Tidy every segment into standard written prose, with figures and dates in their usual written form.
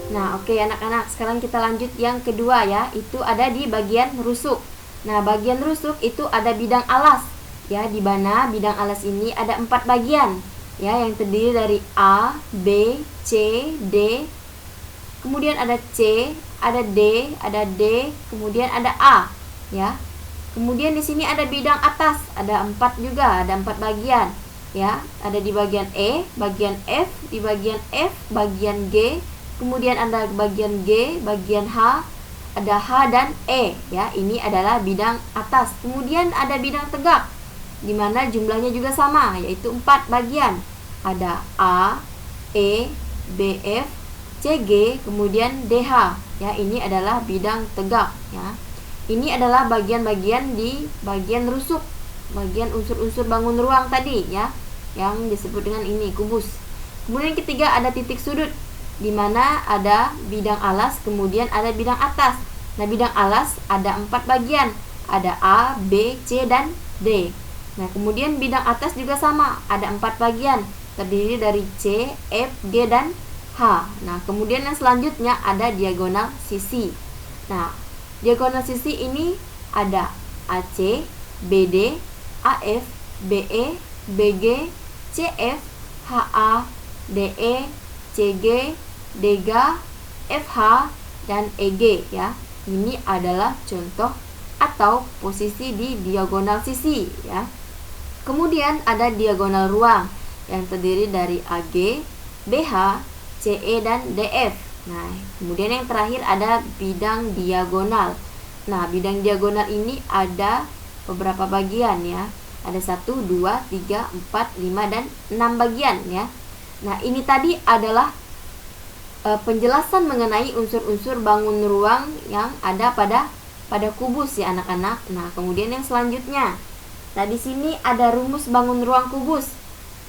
Nah, oke anak-anak, sekarang kita lanjut yang kedua ya. Itu ada di bagian rusuk. Nah, bagian rusuk itu ada bidang alas. Ya, di mana bidang alas ini ada 4 bagian. Ya, yang terdiri dari A, B, C, D. Kemudian ada C, ada D, kemudian ada A, ya. Kemudian di sini ada bidang atas, ada 4 juga, ada 4 bagian, ya. Ada di bagian E, bagian F, di bagian F, bagian G, kemudian ada bagian G, bagian H, ada H dan E, ya. Ini adalah bidang atas. Kemudian ada bidang tegak, di mana jumlahnya juga sama, yaitu 4 bagian. Ada A, E, B, F, C, G, kemudian DH, ya. Ini adalah bidang tegak, ya. Ini adalah bagian-bagian di bagian rusuk, bagian unsur-unsur bangun ruang tadi, ya, yang disebut dengan ini kubus. Kemudian yang ketiga ada titik sudut, di mana ada bidang alas, kemudian ada bidang atas. Nah, bidang alas ada 4 bagian, ada A, B, C, dan D. Nah, kemudian bidang atas juga sama, ada 4 bagian, terdiri dari C, F, G, dan H. Nah, kemudian yang selanjutnya ada diagonal sisi. Nah, diagonal sisi ini ada AC, BD, AF, BE, BG, CF, HA, DE, CG, DG, FH, dan EG, ya. Ini adalah contoh atau posisi di diagonal sisi, ya. Kemudian ada diagonal ruang yang terdiri dari AG, BH, CE, dan DF. Nah, kemudian yang terakhir ada bidang diagonal. Nah, bidang diagonal ini ada beberapa bagian, ya. Ada 1, 2, 3, 4, 5, dan 6 bagian, ya. Nah, ini tadi adalah penjelasan mengenai unsur-unsur bangun ruang yang ada pada kubus, ya anak-anak. Nah, kemudian yang selanjutnya. Nah, di sini ada rumus bangun ruang kubus.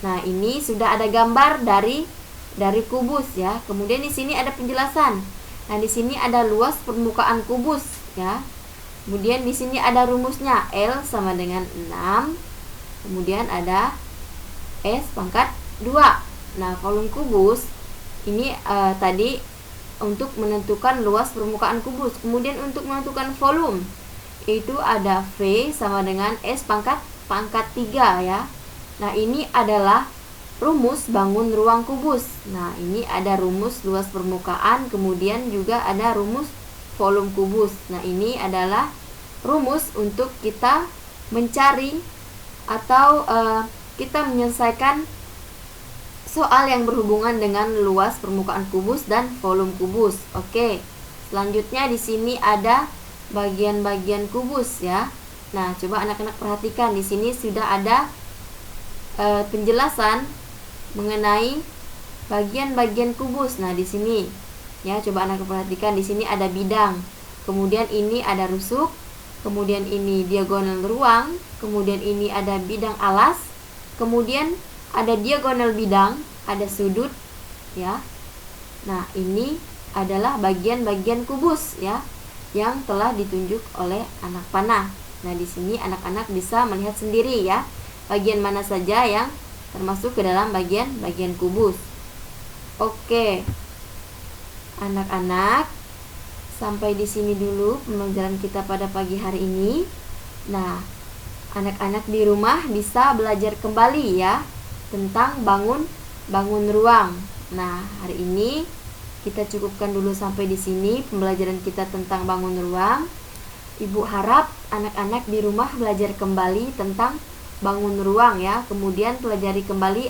Nah, ini sudah ada gambar dari kubus, ya. Kemudian di sini ada penjelasan. Nah, di sini ada luas permukaan kubus, ya. Kemudian di sini ada rumusnya, L sama dengan 6. Kemudian ada S pangkat 2. Nah, volume kubus ini tadi untuk menentukan luas permukaan kubus. Kemudian untuk menentukan volume itu ada V sama dengan S pangkat 3, ya. Nah, ini adalah rumus bangun ruang kubus. Nah, ini ada rumus luas permukaan, kemudian juga ada rumus volume kubus. Nah, ini adalah rumus untuk kita mencari atau kita menyelesaikan soal yang berhubungan dengan luas permukaan kubus dan volume kubus. Oke. Selanjutnya di sini ada bagian-bagian kubus, ya. Nah, coba anak-anak perhatikan, di sini sudah ada penjelasan mengenai bagian-bagian kubus. Nah, di sini, ya, coba anak perhatikan, di sini ada bidang. Kemudian ini ada rusuk, kemudian ini diagonal ruang, kemudian ini ada bidang alas, kemudian ada diagonal bidang, ada sudut, ya. Nah, ini adalah bagian-bagian kubus, ya, yang telah ditunjuk oleh anak panah. Nah, di sini anak-anak bisa melihat sendiri, ya, bagian mana saja yang termasuk ke dalam bagian kubus. Oke, anak-anak, sampai di sini dulu pembelajaran kita pada pagi hari ini. Nah, anak-anak di rumah bisa belajar kembali, ya, tentang bangun ruang. Nah, hari ini kita cukupkan dulu sampai di sini pembelajaran kita tentang bangun ruang. Ibu harap anak-anak di rumah belajar kembali tentang bangun ruang, ya. Kemudian pelajari kembali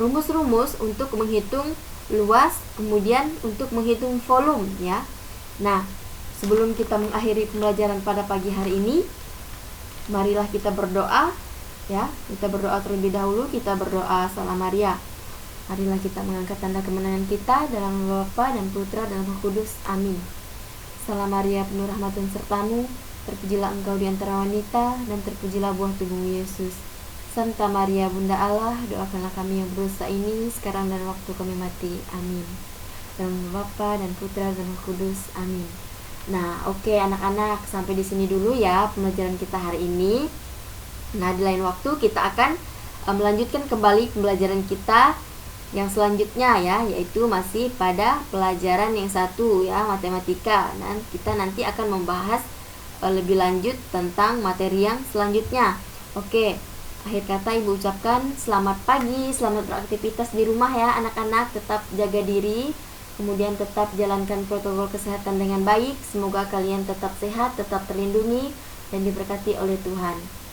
rumus-rumus untuk menghitung luas, kemudian untuk menghitung volume, ya. Nah, sebelum kita mengakhiri pembelajaran pada pagi hari ini, marilah kita berdoa, ya. Kita berdoa terlebih dahulu. Kita berdoa Salam Maria. Marilah kita mengangkat tanda kemenangan kita dalam nama Bapa dan Putra dan Roh Kudus. Amin. Salam Maria, penuh rahmat dan sertamu, terpujilah engkau di antara wanita, dan terpujilah buah tubuhmu Yesus. Santa Maria Bunda Allah, doakanlah kami yang berdosa ini sekarang dan waktu kami mati. Amin. Dalam nama Bapa dan Putra dan Roh Kudus. Amin. Nah, oke anak-anak, sampai di sini dulu ya pembelajaran kita hari ini. Nah, di lain waktu kita akan melanjutkan kembali pembelajaran kita yang selanjutnya ya, yaitu masih pada pelajaran yang satu ya, matematika. Dan kita nanti akan membahas lebih lanjut tentang materi yang selanjutnya. Oke, akhir kata Ibu ucapkan selamat pagi, selamat beraktivitas di rumah ya anak-anak, tetap jaga diri, kemudian tetap jalankan protokol kesehatan dengan baik. Semoga kalian tetap sehat, tetap terlindungi, dan diberkati oleh Tuhan.